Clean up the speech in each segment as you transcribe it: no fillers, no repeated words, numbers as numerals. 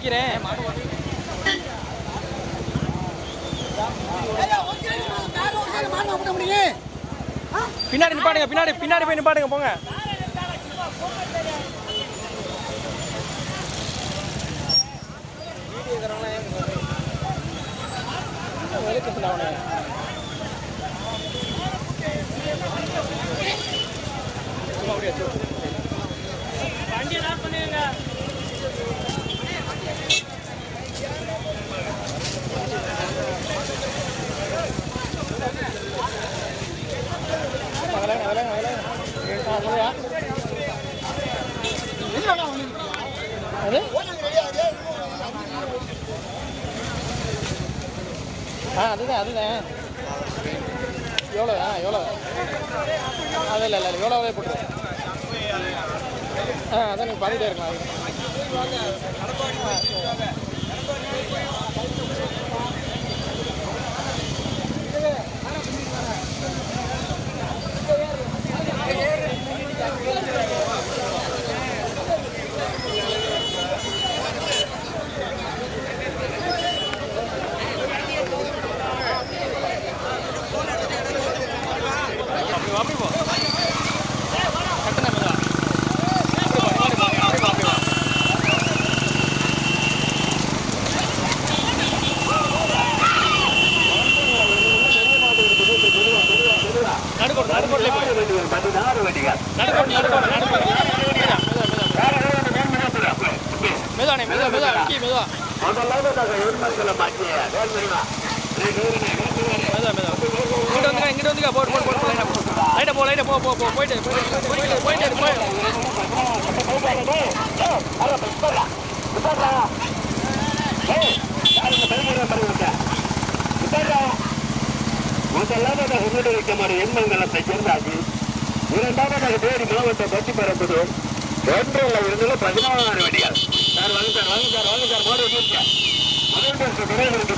வைக்கிறேன். பின்னாடி நிப்பாடுங்க, பின்னாடி போய் நிப்பாடுங்க போங்க. வண்டி லாக் பண்ணுங்க. அதுதான் எவ்வளோ அது இல்லை எவ்வளோவே போட்டு அதான் நீங்கள் பண்ணிகிட்டே இருக்கலாம். அப்படி போ எண்மங்கலத்தை சேர்ந்தாச்சு. இரண்டாவதாக தேடி மாவட்டம் பற்றி பெறப்பது ஒன்றில் இருந்துள்ள 16 வண்டிகள்.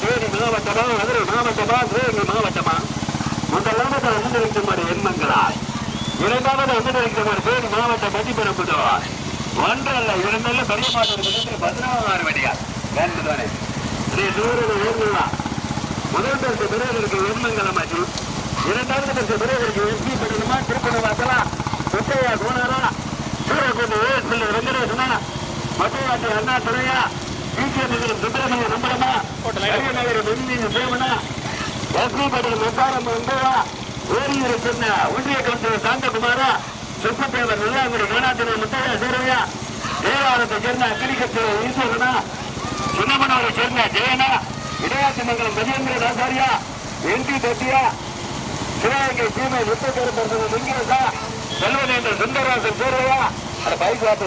தேடி மாவட்டமா, மதுரை மாவட்டமா, சிவகங்கை மாவட்டமா? முதலாவது அனுமதிக்குமாறு எண்மங்களா, இரண்டாவது அனுமதிக்குமாறு தேடி மாவட்டம் பற்றி பெறப்பது ஒன்றல்ல இருந்துள்ள பெரிய மாவட்டம் 16 வண்டிகள். வேண்டுதானே ஸ்ரீ சூரியன் வேண்டுதா. முதல் பரிசு பெறுவதற்கு எண்மங்கலம் ஆச்சு. இரண்டாவது பரிசு பெறுவதற்கு எஸ்பி பட்டணமா, திருப்பணம் வாசலாம், முத்தையா கோனாரா, சூரக்குண்டு வெங்கடேசனா, மதுவாட்டி அண்ணா துறையா, பிகேபுரம் சுப்பிரமணிய நம்பரமா, நகரம் வெண்மீன் தேவனா, எஸ்பி பட்டணம் முத்தாரம் வந்தவா, ஓரியூரை சொன்ன ஒன்றிய கவுன்சிலர் சாந்தகுமாரா, சுப்பத்தேவர் நல்லாங்குடி கணாத்தின முத்தையா சூரையா, தேவாரத்தை சேர்ந்த கிளிக்கத்தில் ஈஸ்வரனா, சுண்ணமனோரை சேர்ந்த ஜெயனா, இடையாசிமங்கலம் கஜேந்திர தாசாரியா, என்டி தொட்டியா, சிவகங்கை சீமை முத்தேரப்பட்ட வெங்கடேசா, செல்வனேந்திர சுந்தரராசன் சூரையா, பைக் வாப்பு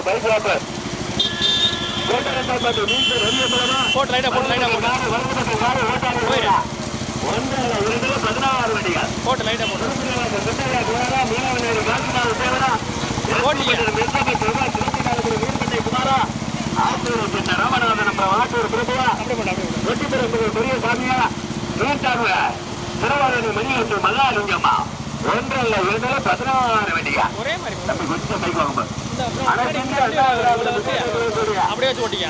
ராமநாதன் ஆட்டூர் பிரபுவா, பெரிய சாமியா, திருவாரூர் மணியத்து மல்லாலிங்கம்மா. ஒன்றல்ல இருந்தாலும் 16 வண்டியா. தம்பி கொஞ்சம் பைக் வாங்க. அப்படியே வச்சு ஓட்டிங்க.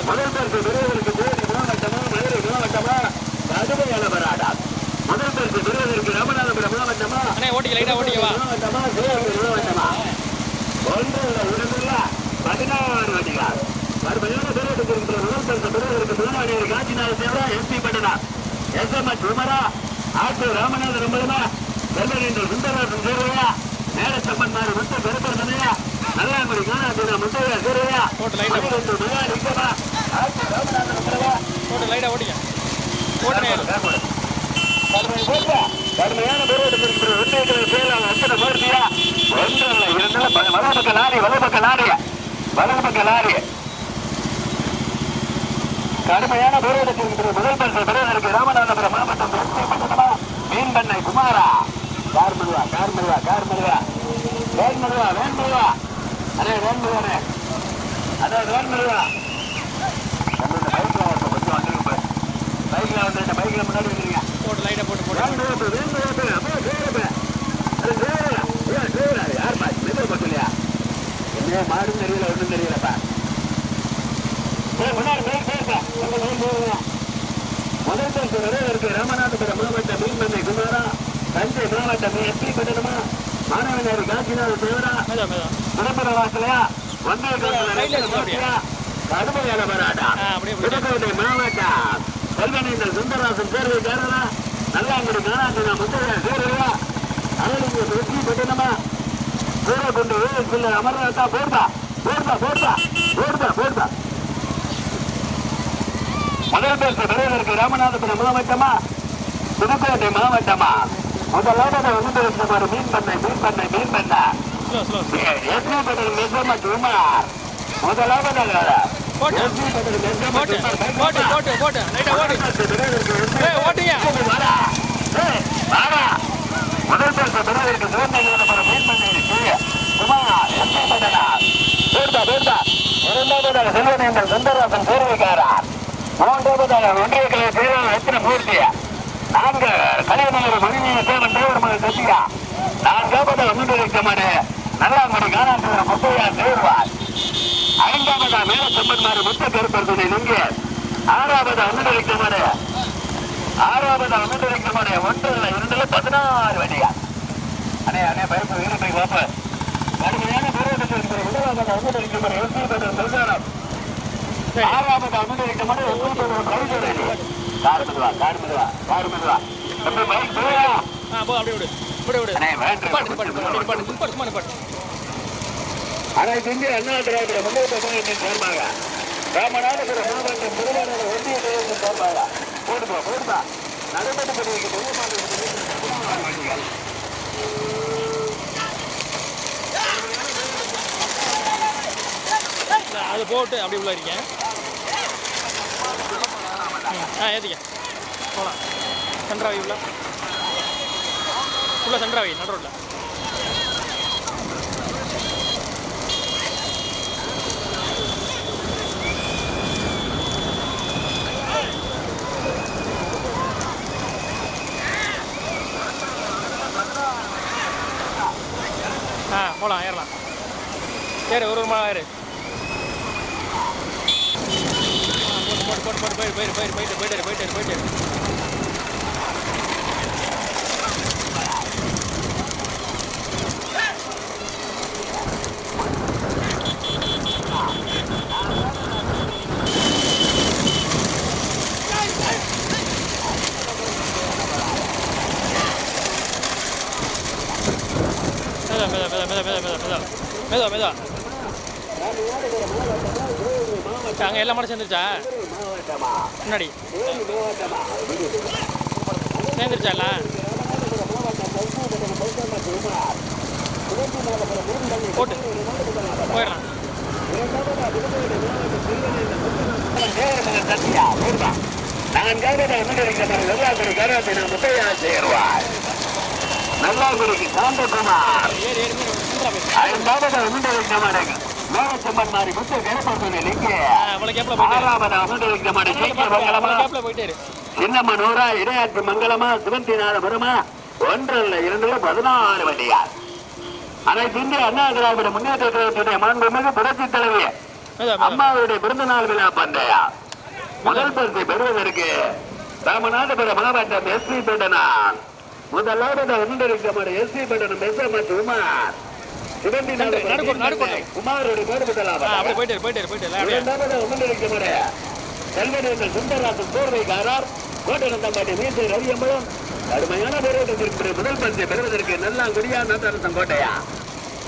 முதல் பரிசு பெறுவதற்கு ராமநாதபுரம் மாவட்டமா, ஓட்டிக்கா ஓட்டிக்கவா மாவட்டமா? ஒன்றல்ல இருந்துள்ள 16 வண்டிகள். மறுபடியும் பெறுவதற்கு முதல் பரிசு பெறுவதற்கு முதலாளியர் காஞ்சிநாத சேவரா, எஸ்பி பட்டனா, எஸ்எம்எச் உமரா, ஆட்டூர் ராமநாதன் நம்பருமா, செல்வனேந்திர சுந்தரராசன் சேவையா, மேடச்சம்பன்மாரி முத்த பெருப்பரசனையா, நல்லாங்குடி காணாத்தின முத்தையா சேவையா, மகாலிங்கமா, ஆட்டூர் ராமநாதன் நம்பரவா, கடுமையான போராட்டத்திற்கு ஒன்றிய செயலாளர் அத்தனை மூர்த்தியா. ஒன்றல்ல இருந்தாலும் வலப்பக்க லாரி கடுமையான போராட்டத்திற்கு முதல் பரிசு பெறுவதற்கு ராமநாதபுரம் மாவட்டம் மீன்பண்ணை குமாரா, கார்மலுவா அண்ணே வேண்முருவானே, அதாவது வேண்முருவா பைக்ல வந்து பைக்ல முன்னாடி வந்துருங்க. யார் மாடுன்னு தெரியல, ஒன்றும் தெரியல. முதல் ராமநாதபுரம் மாவட்டம் மீன்மண்ணை குமாரா, தஞ்சை மாவட்டம் எஸ்பி பட்டணமா, மாணவனாரி காட்சிநாத தேவரா, விளம்பர வாசலையா, ஒன்றிய கடுமையான போராட்டம். புதுக்கோட்டை மாவட்டம் செல்வனேந்தல் சுந்தரராசன் சேர்வைக்காரரா, நல்லாங்குடி காணாத்தினா முத்தையா சேருவா, அழகு வெற்றி பட்டணமா, சூரகுண்டு சில அமர்நாத்தா போர்பா போர்பா போர்பா போர்பா போர்பா. முதல் பேச பெறுவதற்கு ராமநாதபுரம் மாவட்டமா, புதுக்கோட்டை மாவட்டமா, முதலாவது வந்து மீன் பண்ணை மீன் பண்ணை மீன் பண்ண எஸ்பி பட்டல் மெசமா குமார் முதலாவதாக முதல் பேச பெறுவதற்கு சிவந்த மீன் பண்ணை குமார் எஸ்பி பட்டனா போர்தா போர்தா. இரண்டாவதாக செல்வனேந்தல் சுந்தரராசன் சேர்வைக்காரர், மூன்றாவதாக ஒன்றிய கலை செயலாளர் ரத்ன மூர்த்தி, நான்கு கலைநகர் மணிநீர் சேவன் தேவர் மகள் சத்யா, நான்காவதாக முன்னிறுத்தமான நல்லாங்குடி காணாத்திர முத்தையா தேர்வார், ஐந்தாவதா மேல செம்பன்மாறு முத்த கருப்பர் துணை நீங்க, ஆறாவதா முன்னிறுத்தமான ஒன்றில் 16 வண்டியா. அண்ணே அண்ணே பயிர்ப்பு வீரத்தை வாப்ப கடுமையான போராட்டத்தில் முதலாவதா முன்னிறுத்தமான எஸ்பி பட்டல் பிரசாரம், ஆறாவது அனுமதிக்கப்பட்ட அனைத்து இந்திய அண்ணா திராவிட முன்னேற்ற கழகத்தின் சார்பாக ராமநாதபுரம் மாவட்டம் திருவாரூர் ஒன்றிய கழகத்தின் சார்பாக போடுப்பா போடுப்பா நடைபெற்று அது போட்டு அப்படி உள்ள இருக்கேன். ஏற்றிக்க போகலாம். சென்ட்ராவி உள்ள சென்ட்ராவி நடுவில் போகலாம். ஏறலாம் ஏறு ஒரு ஏறு போயிட்டு மெதுவா அங்கே எல்லா மாடும் சேர்ந்துருச்சா? முன்னாடி சேர்ந்துருச்சா எல்லாம்? போட்டு போயிடலாம். நல்லாங்குடிக்கு சாந்தகுமார் மேலச்செம்மன் மாறி முத்து கணப்பொருத்தனை சின்னமனூரா இடையாற்று மங்கலமா சிவந்திநாதபுரமா ஒன்றல்ல 16 வண்டியார். அனைத்து இந்திய அண்ணா திராவிட முன்னேற்ற கழகத்துடைய மாண்புமிகு புரட்சி தலைவி அம்மாவுடைய பிறந்த நாள் விழா பந்தயா முதல் பரிசை பெறுவதற்கு ராமநாதபுரம் மாவட்டம் எஸ்பி பட்டணம் முதலாவது ஒன்றிருக்கமான எஸ்பி பட்டணம் எஸ்எம் குமார் செல்வனேந்தல் சுந்தரராசன் போர்வைக்காரர் கோட்டை மீசை ரவியம்பலம் கடுமையான போராட்டத்திற்கு முதல் பரிசை பெறுவதற்கு நல்லாங்குடியா நந்தரசன் கோட்டையா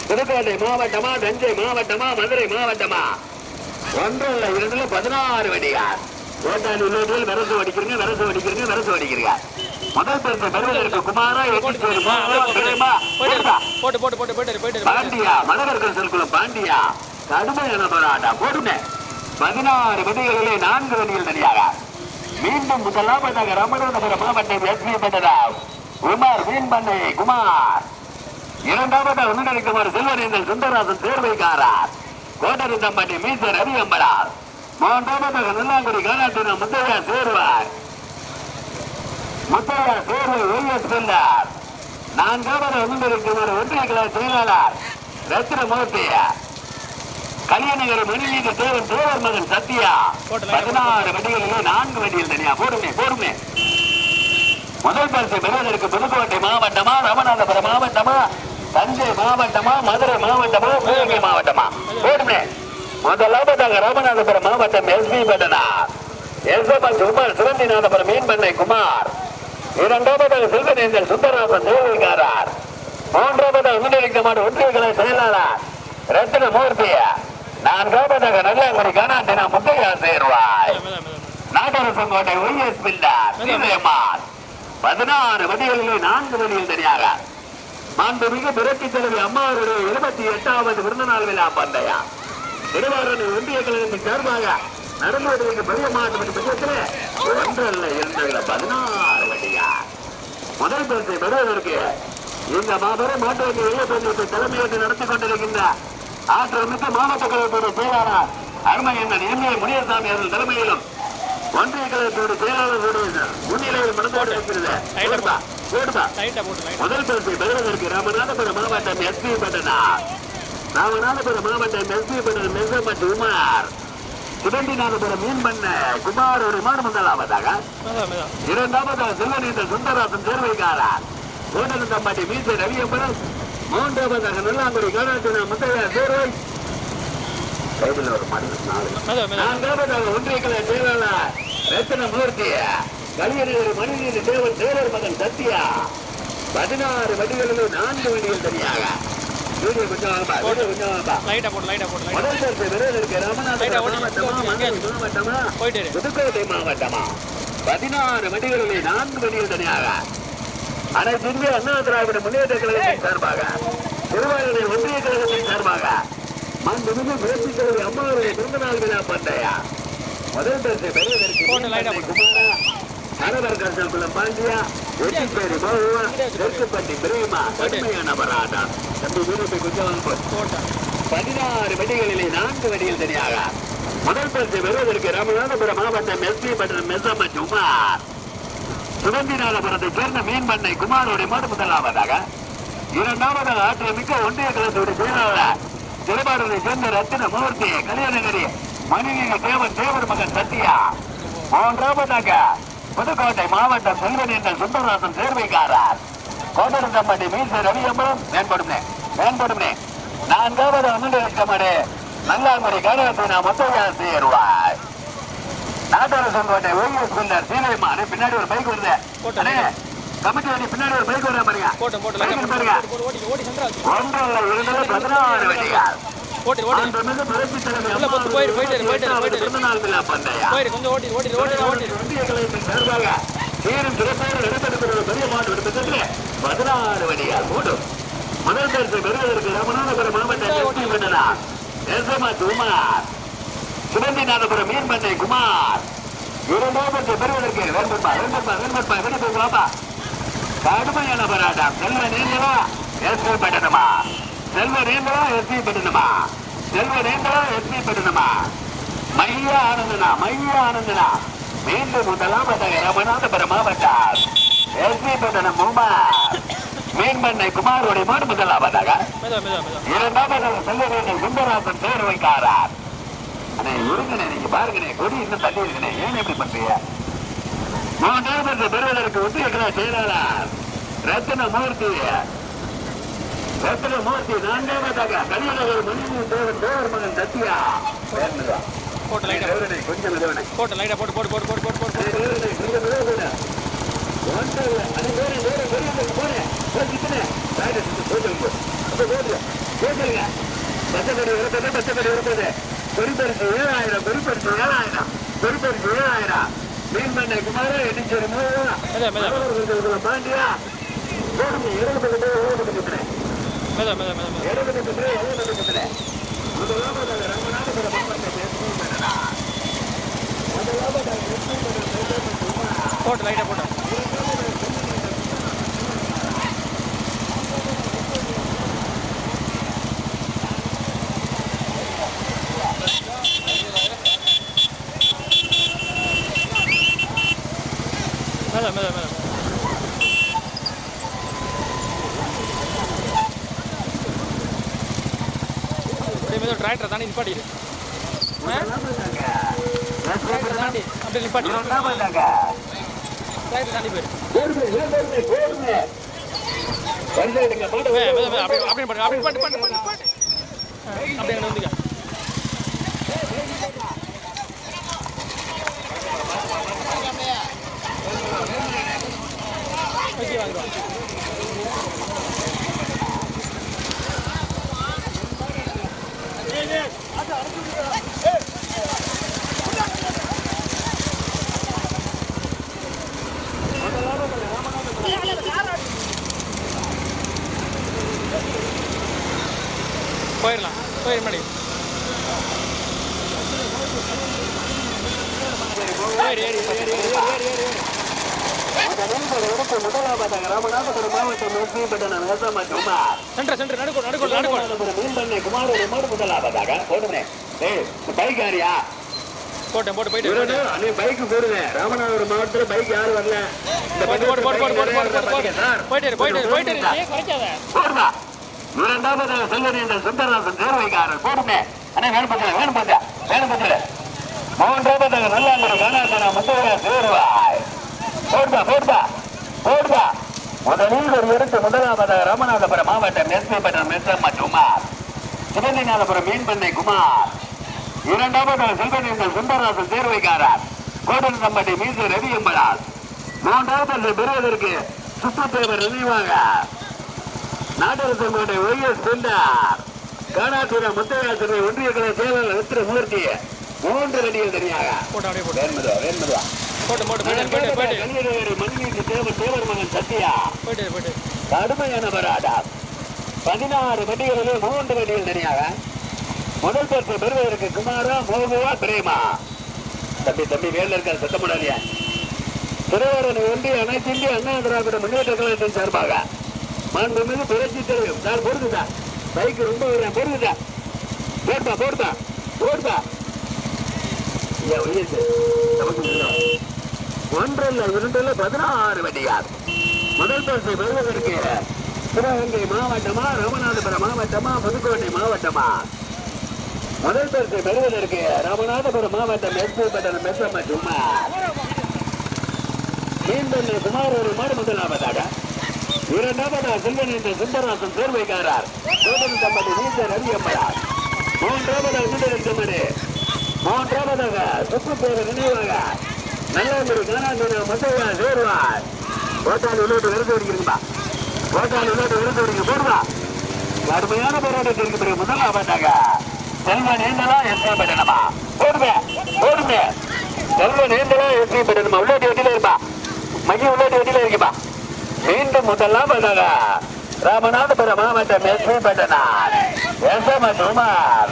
புதுக்கோட்டை மாவட்டமா தஞ்சை மாவட்டமா மதுரை மாவட்டமா ஒன்றல்ல 16 வண்டியார் கோட்டாளி உள்ளூரில் விரசு வடிக்கிறீங்க முதல் பரிசை பெறுவதற்கு குமாரா பாண்டியா மதவர்கள் செல்குளம் பாண்டியா கடுமையான போராட்டம் போடுமே 16 வண்டிகளிலே 4 வண்டிகள் தனியாக மீண்டும் முதலாவதாக ராமநாதபுரம் மாவட்டம் எஸ்பி பட்டணம் குமார் மீன் பண்ணை குமார் இரண்டாவதாக முன்னணிக்குமார் செல்வனேந்தல் சுந்தரராசன் சேர்வைக்காரர் கோட்டரிந்தம்பட்டி மீச ரவி அம்பலார் மூன்றாவதாக நல்லாங்குடி காணாத்தின முத்தையா சேர்வார் சேர்வை ஒய்எஸ் பில்லார் நான்காவது முன்னணிக்குமார் ஒன்றிய கலை செயலாளர் ரத்னமூர்த்தி கல்யாணகர மணிநீதி தேவன் தேவர் மகன் சத்யா 16 வண்டிகளிலே 4 வண்டிகள் தனியா போடுமே முதல் பரிசு பெறுவதற்கு புதுக்கோட்டை மாவட்டமா, ராமநாதபுரம் மாவட்டமா, தஞ்சை மாவட்டமா, மதுரை மாவட்டமா, சிவகங்கை மாவட்டமா? போடுமே. முதலாவதாக ராமநாதபுரம் மாவட்டம் எஸ்பி பட்டனா எஸ்எம்எஸ் உமர் சிவந்திநாதபுரம் மீன்பண்ணை குமார். இரண்டாவதாக செல்வநேந்தல் சுந்தரராமன் தேவைக்காரர். மூன்றாவதாக முன்னிலைக்கமான ஒன்றிய கலை செயலாளர் ரத்னமூர்த்தி. நான்காவதாக நல்லாங்குடி கனாட்டினா முத்தையா சேர்வாய். நாகரசங்கோட்டை ஒய்எஸ் பில்லார் சீதையம்மாள். 16 வடிகளிலே 4 வடிகள் தனியாக மாண்புமிகு புரட்சி தலைவி அம்மாவுடைய 78வது பிறந்தநாள் விழா பந்தயம் திருவாரூர் ஒன்றிய கழகத்தின் சார்பாக நடந்து பெரிய மாவட்ட பட்சத்தில் ஒன்றல்ல 16 வண்டிகள். முதல் பரிசை பெறுவதற்கு இந்த மாபெரும் மாட்டு வண்டி வெள்ளப்பந்தயத்தை தலைமையேற்று நடத்தி கொண்டிருக்கின்ற ஆற்றமிக்க மாவட்ட கழகத்துடைய செயலாளர் அருமை என்ற எம்ஏ முனியசாமி அவர்கள் தலைமையிலும் ஒன்றிய கழகத்தோடு செயலாளர்களுடைய முன்னிலையில் நடந்து கொண்டிருக்கிறது. முதல் பரிசை பெறுவதற்கு ராமநாதபுரம் மாவட்டம் எஸ்பி பட்டனா, ராமநாதபுரம் மாவட்டம் எஸ்பி பட்டன மெசமட் உமார், சிவந்திநாதபுரம் மீன்பண்ண குமார் ஒரு மாடு முதலாவதாக. இரண்டாவதாக செல்வநேந்தல் சுந்தரராசன் சேர்வைக்காரர் கோட்டனந்தம்பட்டி மீசை ரவியம்பரம். மூன்றாவதாக நல்லாங்குடி கனாட்டினா முத்தையா சேர்வை. நான்காவதாக ஒன்றிய கலை செயலாளர் ரத்னமூர்த்தி கலியநகர் மணிநீர் தேவன் தேவர் மகன் சத்யா. 16 வண்டிகளில் 4 வண்டிகள் தனியாக. முதல் பரிசு பெறுவதற்கு ராமநாதபுரம் மாவட்டமா, புதுக்கோட்டை மாவட்டமா? 16 வண்டிகளில் 4 வண்டிகள் தனியாக. அனைத்து இந்திய அண்ணா திராவிட முன்னேற்ற கழகத்தின் சார்பாக, திருவாரூர் ஒன்றிய கழகத்தின் சார்பாக மாண்புமிகு புரட்சி தலைவி அம்மாவுடைய பிறந்தநாள் விழா பந்தயா. முதல் பரிசை பெறுவதற்கு குமாரா, அனவர்கர்சல் குளம் பாண்டியா, வெற்றிப்பேரி மோகா, தெற்குப்பட்டி பிரேமா கடுமையான போராட்டம். தம்பி வீரத்தை கொஞ்சம் 16 வண்டிகளிலே 4 வண்டிகள் தனியாக. முதல் பரிசை பெறுவதற்கு ராமநாதபுரம் மாவட்டம் எஸ்பி பட்டணம் மெசமட் உமார், சிவந்திநாதபுரத்தை சேர்ந்த மீன்பண்ணை குமாரோட மாடு முதலாவதாக. இரண்டாவதாக ஆற்றமிக்க ஒன்றிய கழகத்தோடு செயலாளர் திருவாரூரை சேர்ந்த ரத்தினமூர்த்தி கலியநகரி மணிநீர் தேவன் தேவர் மகன் சத்யா. மூன்றாவதாக புதுக்கோட்டை மாவட்டம் செல்வநேந்தல் சுந்தரராசன் சேர்வைக்காரர் கோட்டனந்தம்பட்டி மீசை ரவியம்பரம் மேம்படுமே. நான்காவது முன்னிலைக்கமாடு நல்லாங்குடி கனாட்டினா முத்தையா சேர்வாய். நாகரசங்கோட்டை ஒய்எஸ் பில்லர் சீதையம்மாள். பின்னாடி ஒரு பைக் வருது கமிட்டி வண்டி, பின்னாடி ஒரு பைக் வருதா பாருங்க. ஒன்றல்ல 16 வண்டிகள். பிறந்தநாள் விழா பந்தயம் ஒன்றிய கழகத்தின் சார்பாக சீரும் சிறப்பாக நடைபெறுகிற பெரிய மாவட்ட 16 வண்டிகள் கூடும். முதல் பரிசு பெறுவதற்கு ராமநாதபுரம் மாவட்டம் எஸ்பி பட்டனா எஸ்எம்எஸ் உமார், சிவந்திநாதபுரம் மீன்பண்ணை குமார். இரண்டாவது பெறுவதற்கு கடுமையான போராட்டம். செல்வநேந்தலா எஸ்பி பட்டணமா, செல்வநேந்தலா எஸ்பி பட்டணமா, செல்வநேந்தலா எஸ்பி பட்டணமா, மையா ஆனந்தனா மீண்டும் முதலாவதாக ராமநாதபுரம் மாவட்டம் எஸ்பி பட்டணம் உமார், மீன்பண்ணை குமாரோட மாடு முதலாவதாக. இரண்டாவதாக செல்வநேந்தல் சுந்தரராசன் சேர்வைக்காரர். இருங்கண்ணே, நீங்க பாருங்கண்ணே, கொடி இன்னும் தள்ளி இருக்குண்ணே, ஏன் எப்படி பண்றீங்க? மூன்றாவது பெறுவதற்கு ஒன்றிய கழக செயலாளர் ரத்னமூர்த்தி. நான்காவதாக கலியநகர் மணிநீர் தேவன் தேவர் மகன் சத்யா. கொஞ்சம் பெருப்பரிசு 7,000 மீன்பண்ணை குமார எடிச்சேரி மோகா பாண்டியா. போட்டு லைட்டா போட்டு டிராக்டர் தாண்டி நிப்பாட்டிடு, தாண்டி அப்படியே நிப்பாட்டி. டிராக்டர் தாண்டி போயிரு. போடுங்க பஞ்சாயத்துங்க போட்டு அப்படியே பண்ணு அப்படியே பண்ணு பண்ணு பண்ணு பண்ணு. அப்படியே அங்கே வந்துக்க. ஓகே வாங்குறோம். போயிடலாம் போயிரு மணி ஏறி ஏறி ஏறி ஏறி ஏறி ஏறி ஏறி முதலாவதாக ராமநாதபுரம் மாவட்டம் மேற்பட்டன மேசமா குமார் சென்டர் நடுக்கோள் நடுக்கோள் நடுக்கோள் மீன் பண்ணை குமார் முதலாவதாக போடுமே பைக்காரியா போட்டேன் போட்டு போயிட்டு நீ பைக் போடுவேன். ராமநாதபுரம் மாவட்டத்துல பைக் யாரும் வரல. இரண்டாவதாக செல்வன் என்ற சுந்தரராசன் தேர்வைக்காரர் போடுமே. அண்ணே வேணுபத்துல மூன்றாவதாக நல்லாங்குடி காணாசனா முத்துவரா சேருவாய். போடுவா முதலில் ஒரு எடுத்து முதலாவதாக ராமநாதபுரம் மாவட்டம் எஸ்பிபட்டம் மெஸ்ஸம்மா குமார் சிவந்திநாதபுரம் மீன்பண்ணை குமார். இரண்டாவதாக செல்வன் என்ற சுந்தரராசன் தேர்வைக்காரர் கோடன் தம்பட்டி மீசு ரவி எம்பலால். மூன்றாவது பெறுவதற்கு சுற்றுத்தேவர் நினைவாக நாட்டரசன் கோட்டை ஒய்எஸ் சென்றார் காணாசுர முத்தையாசுரை ஒன்றிய கலை செயலாளர் வித்திரமூர்த்தி 3 அடிகள் தனியாக தேவர் மகன் சத்யா கடுமையான போராட்டம் 16 வண்டிகளில் 3 வண்டிகள் தனியாக. முதல் பரிசு பெறுவதற்கு குமாரா மோகுவா பிரேமா. தம்பி வேலை இருக்கார் சத்தமுடாதியா திருவாரூர் ஒன்றிய அனைத்து இந்திய அண்ணா திராவிட முன்னேற்ற கழகத்தின் சார்பாக மாண்புமிகு புரட்சி தலைவர் சார் பொறுத்துதா பைக் ரொம்ப பொறுத்துதா போடுதா ஒன்றில் 2 16 வண்டியார். முதல் பரிசை பெறுவதற்கு சிவகங்கை மாவட்டமா ராமநாதபுரம் மாவட்டமா புதுக்கோட்டை மாவட்டமா? முதல் பரிசை பெறுவதற்கு ராமநாதபுரம் மாவட்டம் எஸ்பிபட்டம் மெஸ்ஸம்மா குமார் மீன்பண்ணை குமார் ஒரு மாடு முதலாவதாக. இரண்டாவதாக செல்வன் என்ற சுந்தரராசன் தேர்வைக்காரர் கோடன் தம்பட்டி மீச ரவி அம்மலார். மூன்றாவதாக சுற்றுப்பேர நினைவாக நல்லாங்குடி காணாங்குடி முத்தையா சேருவார். ஓட்டாளி உள்ளோட்டு விருது அடிக்கிறீங்களா? போடுவா கடுமையான போராட்டத்திற்கு பிறகு முதலாவதாக செல்வன் ஏந்தலா எஸ்பி பட்டணமா? போடுமே செல்வன் ஏந்தலா எஸ்பி பட்டணமா? உள்ளாட்டி வட்டியில இருப்பா மையம் உள்ளாட்டி வட்டியில இருக்குப்பா. மீண்டும் முதலாவதாக ராமநாதபுரம் மாவட்டம் எஸ்பி பட்டணம் எஸ்எம்மா குமார்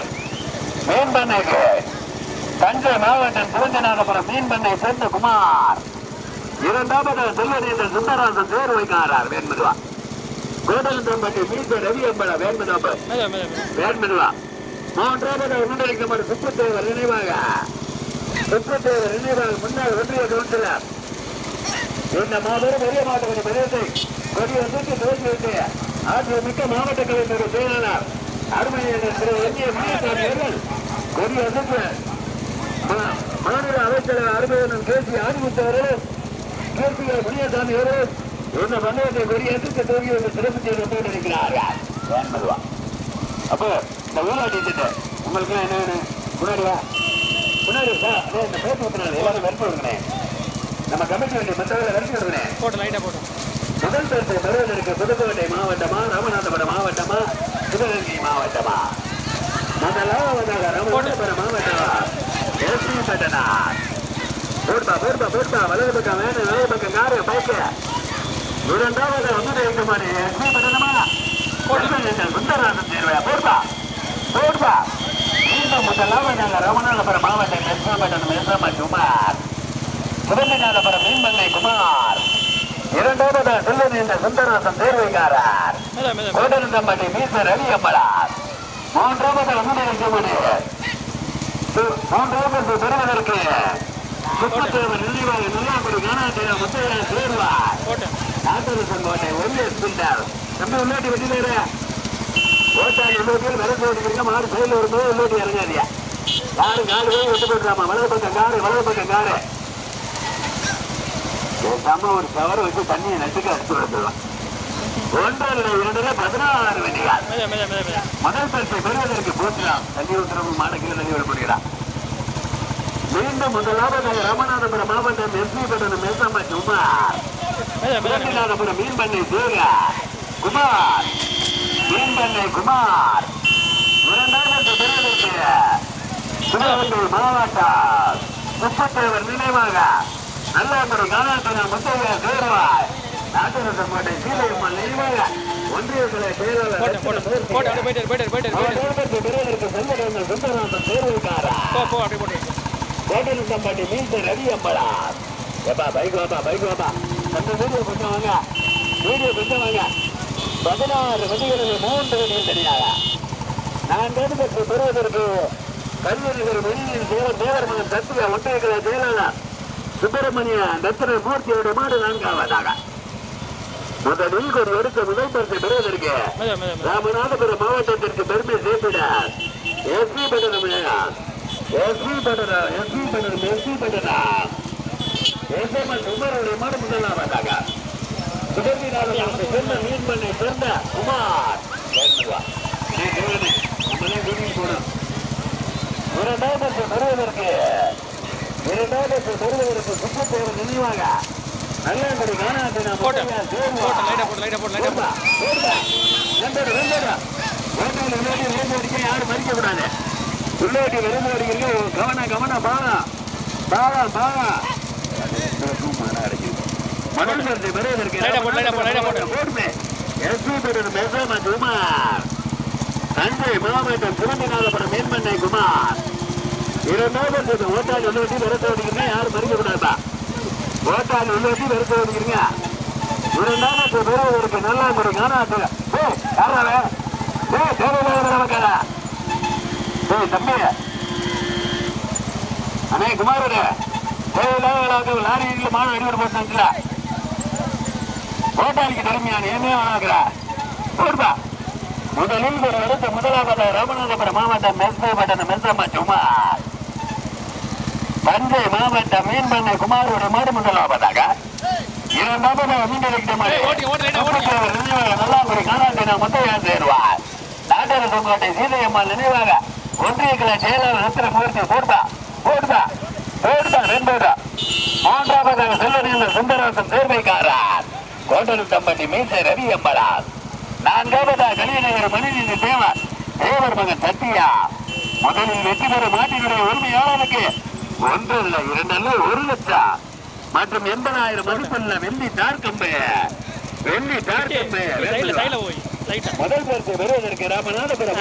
மீன்பண்ணைக்கு தஞ்சை மாவட்டம் சிவந்திநாதபுரம் மீன்பண்ணை சேர்ந்த குமார். இரண்டாவதாக செல்வன் என்ற சுந்தரராசன் தேர்வைக்காரர் வேண்மதுவா கோடன் தம்பட்டி மீச ரவி அம்பலா வேண்மதுவா. மூன்றாவதாக முன்னறிக்கமான சுற்றுத்தேவர் நினைவாக முன்னாள் ஒன்றிய கவுன்சிலர் இந்த மாபெரும் பெரிய மாவட்ட பிரதேசத்தை கொடியை தூக்கி துவக்கி வைத்து ஆற்றிய மிக்க மாவட்ட கலைஞர் செயலாளர் அருமையான திரு எம்ஏ முனியசாமி அவர்கள் கொடியை தூக்கி மாநில அமைச்சர் அருமையான கேசி ஆதிமுத்தவர்கள் கேசிஆர் முனியசாமி அவர்கள் இந்த மண்டலத்தை கொடியை தூக்கி துவக்கி வைத்து சிறப்பு செய்து கொண்டிருக்கிறார்கள். அப்போ இந்த ஊராட்சி திட்டம் உங்களுக்கு என்ன வேணும்? முன்னாடி சார் இந்த பேச்சு ஊற்றினாரு எல்லாரும் வெறுப்பு விடுங்கண்ணே. நம்ம கமிட்டி வேண்டிய மற்றவர்களை வெறுப்பு விடுங்கண்ணே. முதல் பரிசு பெறுவதற்கு புதுக்கோட்டை மாவட்டமா ராமநாதபுரம் மாவட்டமா சிவகங்கை மாவட்டமா? முதலாவதாக ராமநாதபுரம் மாவட்டமா எஸ்பி பட்டணம். போடுப்பா வலது பக்கம் வேணும் வலது பக்கம் காரு பைக்கு. இரண்டாவது முன்னேற்றமாடி எஸ்பி பட்டணமா சுந்தரராசன் தேர்வையா? போடுப்பா மீண்டும் முதலாவதாக ராமநாதபுரம் மாவட்டம் எஸ்பி பட்டணம் எஸ்எம்மா குமார் சிவந்திநாதபுரம் மீன்பண்ணை குமார். இரண்டாவதாக செல்வன் என்ற சுந்தரராசன் தேர்வைக்காரர் கோடன் தம்பட்டி மீச ரவி அம்மலார். மூன்றாவதாக மூன்றாவது பெறுவதற்கு சுற்றுத்தேவர் நினைவாக நல்லாங்குடி காணாசுர முத்தையா சேருவார். நாட்டரசன் கோட்டை ஒய்எஸ் சென்றார். தம்பி உள்ளாட்டி வெட்டிலேற ஓட்டாளி உள்ளோட்டியில் விரசு ஓட்டிக்கிறீங்க. மாடு சைடில் வரும்போது உள்ளோட்டி இறங்காதியா. யாரும் காலு போய் விட்டு போட்டுறாமா? வலது பக்கம் காரு பேசாம ஒரு கவர் வச்சு தண்ணியை நட்டுக்கு அடிச்சு விடுக்கலாம். 1-2 16 வெடிகள். முதல் பரிசை பெறுவதற்கு போற்றலாம். தண்ணி உத்தரவு மாடக்கில் தண்ணி விடப்படுகிறார். மீண்டும் முதலாவதாக ராமநாதபுரம் மாவட்டம் எஸ்பி பட்டணம் மேசம்மா குமார், ராமநாதபுரம் மீன்பண்ணை சேகா குமார், மீன்பண்ணை குமார். இரண்டாவது பெறுவதற்கு சிவகங்கை மாவட்டம் முப்பத்தேவர் நினைவாக நல்லாம்பரம் காணாத்தன முத்தையா சேருவார், நாட்டரசன் கோட்டை சீலையம்மன் நினைவாக ஒன்றிய கலை செயலாளர் செல்வரங்கள் சுந்தரநாதன் தேர்வுக்காரா கோட்டலுக்கம்பட்டி மீன்சை ரவி அம்பலார். ஏப்பா பைக் வாப்பா அந்த வீடியோ கொஞ்சம் வாங்க, 16 வண்டிகளுக்கு 3 வண்டிகள் தனியாக. நான் பெறுவதற்கு கல்லூரிகள் வெளியில் தேவர் மகன் சத்திய ஒன்றிய கலை செயலாளர் சுப்பிரமணிய ரத்ன மூர்த்தியோட மாடு 4ஆவதாக. முதலில் ஒரு எடுத்த முதல் பரிசை பெறுவதற்கு ராமநாதபுரம் மாவட்டத்திற்கு பெருமை சேர்த்திட எஸ்பி பட்டணம் உமருடைய மாடு முதலாவதாக. மீன்பண்ணை சேர்ந்த குமார் பெறுவதற்கு சுற்றுப்பேர் நினைவாக நல்லாம்படி காணாத்தினா யாரும் மறிக்க கூடாது. உள்ளோட்டி விரும்பு அடிக்கிறீங்க. கவனம் மணல் பரிசை பெறுவதற்கு தஞ்சை மாவட்டம் சிவந்திநாதபுரம் மீன்பண்ணை குமார். இரண்டாவது ஓட்டாளி உள்ளோட்டி விரட்ட ஓடிக்கிறீங்க. யாரும் மறிக்க கூடாதா? ஓட்டாளி உள்ளோட்டி விரட்ட ஓடிக்கிறீங்க. இரண்டாவது பெறுவதற்கு நல்லாம்படி காணாத்து தம்பி அண்ணே குமாரோட லாரியில் மாடு அடிபட்டு போட்டுல ஓட்டாளிக்கு தலைமையான என்ன வேணாங்கிறா. முதலில் ஒரு இடத்து முதலாவது ராமநாதபுரம் மாவட்டம் மெஸ்பை பட்டணம் மெசம்மா குமார், தஞ்சை மாவட்டம் மீன்பண்ணை குமாரோட மாடு முதலாவதாக. இரண்டாவது நல்லாம்படி காணாத்தினா முத்தையா சேருவார், நாட்டரசன் கோட்டை சீதையம்மாள் நினைவாக ஒன்றிய கலை செயலாளர் ரத்ன மூர்த்தி போடுதா. மூன்றாவதாக செல்வநேசன் சுந்தரநாதன் சேர்வைக்காரர் கோட்டலுக்கம்பட்டி மீசை ரவி அம்பலார். நான்காவதாக கலியநகர் மணிநீதி தேவர் மகன் சத்தியா. முதலில் வெற்றி பெறும் மாட்டினுடைய உரிமையாளருக்கு 1 அல்ல 2 அல்ல 1 லட்சம் மற்றும் 80,000 மதிப்புள்ள வெள்ளி தார்கம்பு. முதல் பரிசு பெறுவதற்கு ராமநாதபுரம்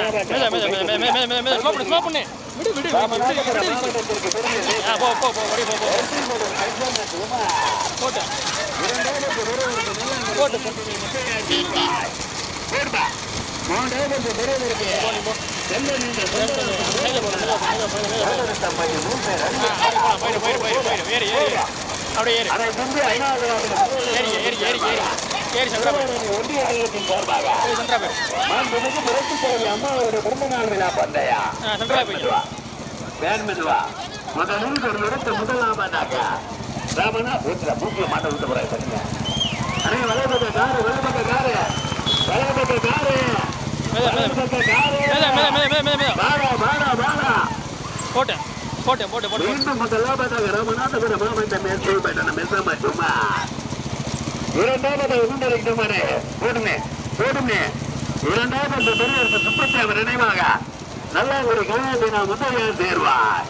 அம்மாவோட பிறந்தநாள் விழா பந்தயா முதலில் ஒரு இடத்தை முதலாவதாக ராமனா மூக்கிய மாட்ட விட்டு போறாங்க. வலப்பக்க காரு முதலாவதாக ராமநாதபுரம் மாவட்டம் மெசம்மா குமார். இரண்டாவது உண்டரிக்குமாறு போடுமே. இரண்டாவது பெரியவருக்கு சுப்பத்தேவர் நினைவாக நல்லாங்குடி கல்யாணத்தினா முத்தையா சேர்வார்,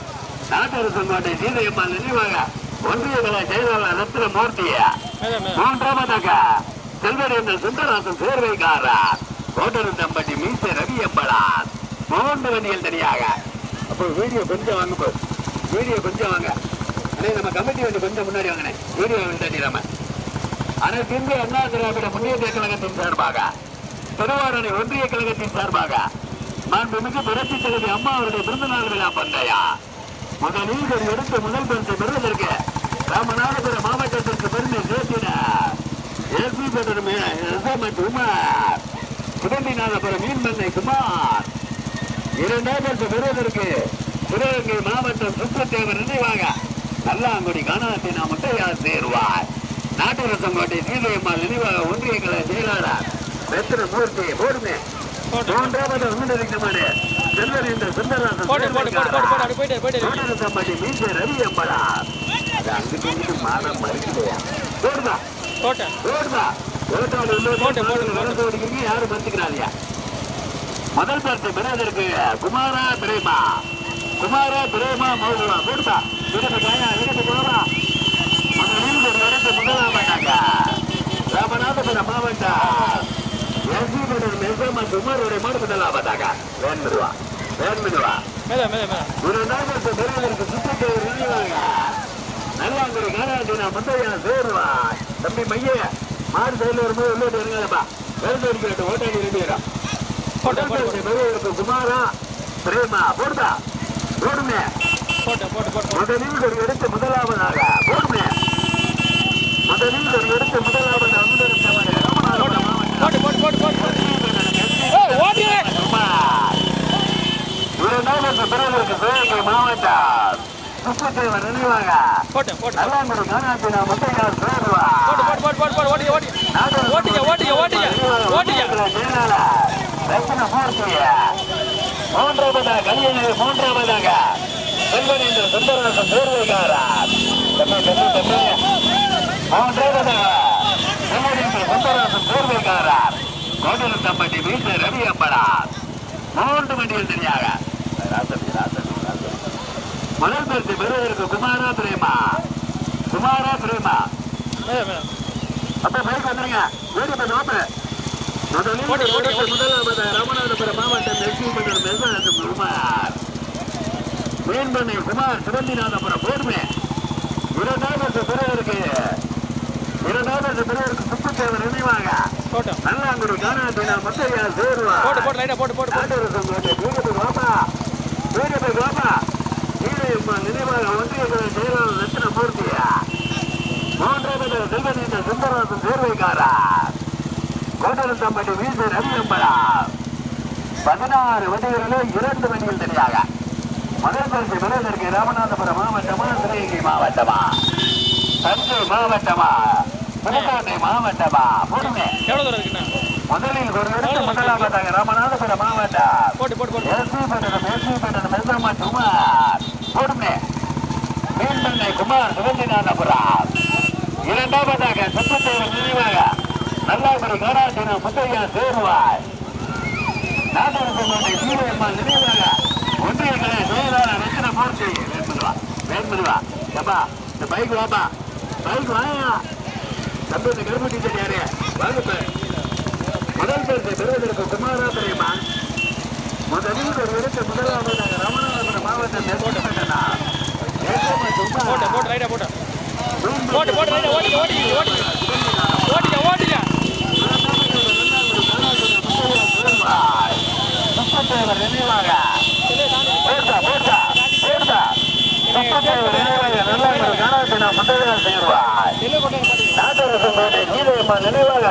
நாட்டரசன் கோட்டை சீதையம்மாள் நினைவாக ஒன்றிய கலை செயலாளர் ரத்ன மூர்த்திய. மூன்றாவதாக செல்வரேந்தர் சுந்தரநாதன் சேர்வைக்காரர் கோட்டலுக்கம்பட்டி மீசை ரவி அம்பலார். 3 வண்டிகள் தனியாக. அப்போ வீடியோ கொஞ்சம் வாங்க, நம்ம கமிட்டி வந்து கொஞ்சம் முன்னாடி வாங்கினேன். வீடியோ தண்ணிடாம அனைத்து இந்திய அண்ணா திராவிட முன்னேற்ற கழகத்தின் சார்பாக, திருவாரணை ஒன்றிய கழகத்தின் சார்பாக மாண்புமிகு புரட்சி தலைவி அம்மா அவருடைய பிறந்தநாள் விழா பந்தயா. முதலில் ஒரு எடுத்து முதல் பரிசை பெறுவதற்கு ராமநாதபுரம் மாவட்டத்திற்கு பெருமை சேர்த்திட எஸ்பி பட்டணம் குமார், சுகந்திநாதபுரம் மீன்பண்ணை குமார். இரண்டாவது பெறுவதற்கு சிவகங்கை மாவட்டம் சுப்பத்தேவர் நினைவாக நல்லாங்குடி காணாத்தினா முத்தையா சேருவார், நாட்டரசங்கோட்டை சீதையம்மாள் நினைவாக ஒன்றிய கலை செயலாளர் ரத்னமூர்த்தி போடுமே. மூன்றாவது முன்னிறுத்தமான செல்வர் என்ற சுந்தரராசன் நாட்டரசம்பட்டி மீசை ரவி அம்பலா. அங்கிட்டு மாதம் மறுக்கலையா போடுதா போடுதா யாரும் மறுத்துக்கிறாரியா. முதல் பரிசு பெறுவதற்கு குமாரா பிரேமா மோதுவா போடுதா விருது போவா. முதலாம் மாட்டாங்க ராமநாதபுரம் மாவட்டம் எஸ்பி பட்டர் மெசமா குமாரோட மாடு முதலாம் பார்த்தாங்க. வேண்மிடுவா பெறுவதற்கு சுற்றுச்சூழல் நல்லாங்குடி காராட்டினா முந்தையா சேருவா. தம்பி மைய மாடு சைடில் வரும்போது உள்ளோட்டு இருங்கப்பா. வேலை அடிக்கிற ஓட்டாடி இருந்தீரா பெறுவதற்கு குமாரா பிரேமா போடுதா போடுமே. முதலில் ஒரு எடுத்து முதலாவதாக போடுமே. முதலில் ஒரு எடுத்து முதலாவதாக இரண்டாவது பெறுவதற்கு சிவகங்கை மாவட்டம் சுற்றுச்சேவர் நினைவாக நல்லாங்குடி காராட்டினா முந்தையா சேருவா. மூன்றாவதாக செல்வன் என்ற சுந்தரராசன் சேர்வைக்காரர். சுந்தரராசன் சேர்வைக்காரர் கோட்டலத்தம்பட்டி மீசை ரவி அம்பலா. 3 வண்டிகள் தனியாக முதல் பரிசு பெறுவதற்கு குமாரா பிரேமா அப்ப மைக் வந்துருங்க. முதலாவது ராமநாதபுரம் மாவட்டம் எஸ்பி பட்டர் மெசராசன் குமார் மீன்பண்ணை குமார் சிவந்திநாதபுரம் போடுமே. இரண்டாவது பெறுவதற்கு சுற்றுச்சேவர் நினைவாக நல்லாங்குடி காராட்டினா முந்தையா சேருவா. நினைவாக ஒன்றிய செயலாளர் ரத்னமூர்த்தியா. மூன்றாவது செல்வன் என்ற சுந்தரராசன் சேர்வைக்காரர் கோட்டலத்தம்பட்டி மீசை ரவி அம்பலா. 16 வண்டிகளிலே 2 வண்டிகள் தனியாக முதல் பரிசு பெறுவதற்கு ராமநாதபுரம் மாவட்டமா சிவகங்கை மாவட்டமா தஞ்சை மாவட்டமா புதுக்கோட்டை மாவட்டமா போடுமே. முதலில் ஒரு இடத்து முதலாவதாக ராமநாதபுரம் மாவட்டம் எஸ்பி பட்டணம் மெசமா குமார் போடுமே. மீன்பண்ணை குமார் சிவந்திநாதபுரம். இரண்டாவதாக சுற்றுச்சேவர் நினைவாக நல்லாங்குடி காராட்டினா முந்தையா சேருவாய். நாட்டரசம்பட்டி சீதையம்மாள் நினைவாக ஒன்றிய கலை செயலாளர் ரத்னமூர்த்தி. வேண்மிடுவா எப்பா இந்த பைக் வாப்பா பைக் வாயா தம்பி. இந்த கருப்பு டீச்சர் யாரு வாங்க. முதல் பரிசு பெறுவதற்கு குமாரா பிரேமா. முதலில் ஒரு இடத்து முதலாவதாக ராமநாதபுரம் மாவட்டம் நினைவாக நாட்டரசங்கோட்டை சீதையம்மாள் நினைவாக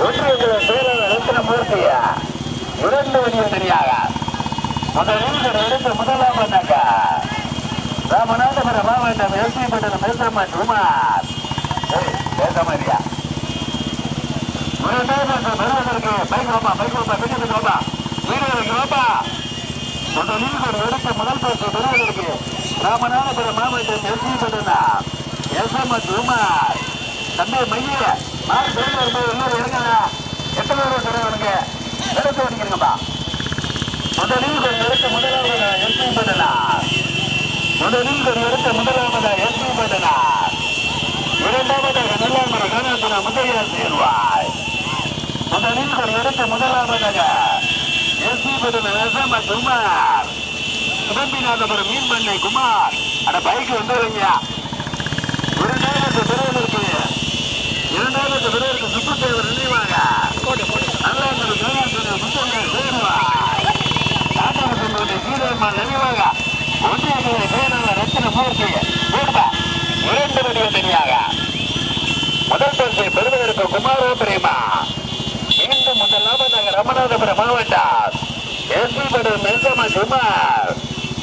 ஒன்றிய செயலாளர் ரத்னமூர்த்தியா. 2 வண்டிகள் தனியாக முதலில் எடுத்து முதலாவதாக ராமநாதபுரம் மாவட்டம் எஸ்பி பட்டணம் மெசமா குமார் பேசமாரியா. பெறுவதற்கு பைக் வாப்பா பிடிக்கிறது வாப்பா வீரர்களுக்கு வாப்பா. முதலில் ஒரு எடுத்து முதல் பரிசு பெறுவதற்கு ராமநாதபுரம் மாவட்டம் எஸ்பி பட்டணம் எஸ்எம் குமார். தம்பி மைய மாறு சேர்ந்து வரும்போது இன்னொரு இறங்க எத்தனை பேர் சொல்லுவாங்க எடுத்து வடிக்கிறீங்கப்பா. முதலில் ஒரு எடுத்து முதலாவதா எஸ்பி பட்டணம் இரண்டாவதாக நல்லாங்குடி காராட்டினா முந்தையா சேருவாய். முதலில் ஒரு எடுத்து முதலாவதாக எஸ்பி பட்டணம் எஸ்எம் குமார் சிவந்திநாதபுரம் மீன்பண்ணை குமார். அந்த பைக் வந்துருங்க. இரண்டாவது பெறுவதற்கு சுற்றுச்சேவர் நினைவாக நல்லாங்குடி காராட்டினா முந்தையா சேருவாய். நாட்டரசம்பட்டி சீதையம்மாள் நினைவாக ஒன்றிய செயலாளர் ரத்னமூர்த்தி போடுதா. 2 வண்டிகள் தனியாக முதல் பரிசை பெறுவதற்கு குமாரா பிரேமா. மீண்டும் முதலாவதாக ராமநாதபுரம் மாவட்டம் எஸ்பி பட்டர் மெசமா குமார்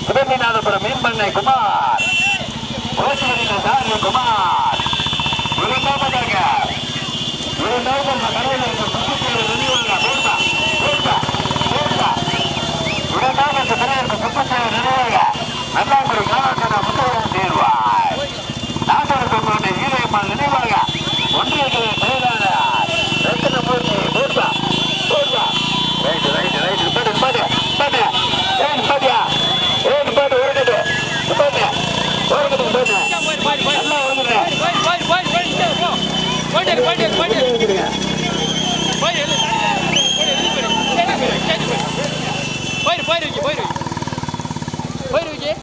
சிவந்திநாதபுரம் மீன்பண்ணை குமார் குமார். இரண்டாவதாக நல்லாங்குடி காலாக்கான முத்தவரம் தேர்வாய் நாகரகமான ஈரம்மாள் நினைவாக ஒன்றியத்திலே செயலாளர் ரத்தின மூர்த்தி போர்வா போர்வா ரைட் ரைட் ரைட் பாட்டு பாட்டு பாட்டு ஏன் பாட்டியா ஏன் பாட்டு ஓடுது பாட்டு ஓடுது பாட்டு நல்லா ஓடுது போயிட்டு